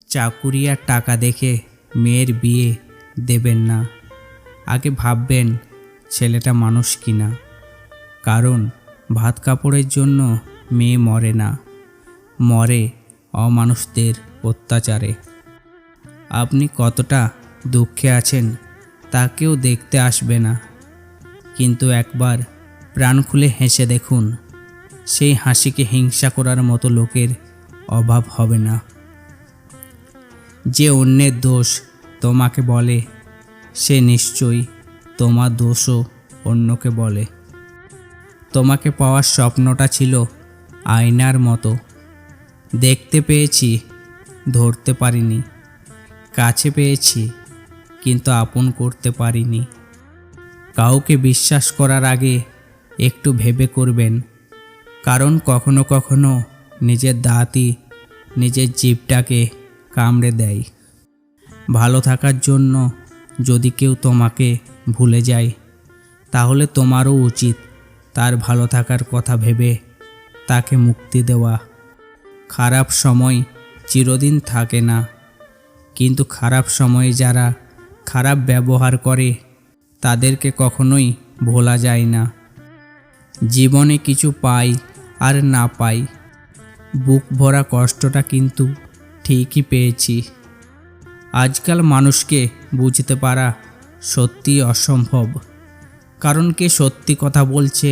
চাকুরি আর টাকা দেখে মেয়ের বিয়ে দেবেন না। আগে ভাববেন ছেলেটা মানুষ কিনা। কারণ ভাত কাপড়ের জন্য মেয়ে মরে না, মরে অমানুষদের অত্যাচারে। আপনি কতটা দুঃখে আছেন তা কেউ দেখতে আসবে না, কিন্তু একবার প্রাণ খুলে হেসে দেখুন, সেই হাসিকে হিংসা করার মতো লোকের অভাব হবে না। যে অন্যের দোষ তোমাকে বলে, সে নিশ্চয়ই তোমার দোষও অন্যকে বলে। তোমাকে পাওয়ার স্বপ্নটা ছিল আয়নার মতো, দেখতে পেয়েছি, ধরতে পারিনি। কাছে পেয়েছি, কিন্তু আপন করতে পারিনি। কাউকে বিশ্বাস করার আগে একটু ভেবে করবেন, কারণ কখনো কখনো নিজের দাঁতই নিজের জিভটাকে কামড়ে দেয়। ভালো থাকার জন্য যদি কেউ তোমাকে ভুলে যায়, তাহলে তোমারও উচিত তার ভালো থাকার কথা ভেবে তাকে মুক্তি দেওয়া। খারাপ সময় চিরদিন থাকে না, কিন্তু খারাপ সময়ে যারা খারাপ ব্যবহার করে তাদেরকে কখনোই ভোলা যায় না। জীবনে কিছু পাই আর না পাই, বুক ভরা কষ্টটা কিন্তু ঠিকই পেয়েছি। আজকাল মানুষকে বুঝতে পারা সত্যি অসম্ভব, কারণ কে সত্যি কথা বলছে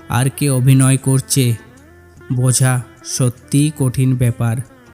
আর কে অভিনয় করছে বোঝা সত্যিই কঠিন ব্যাপার।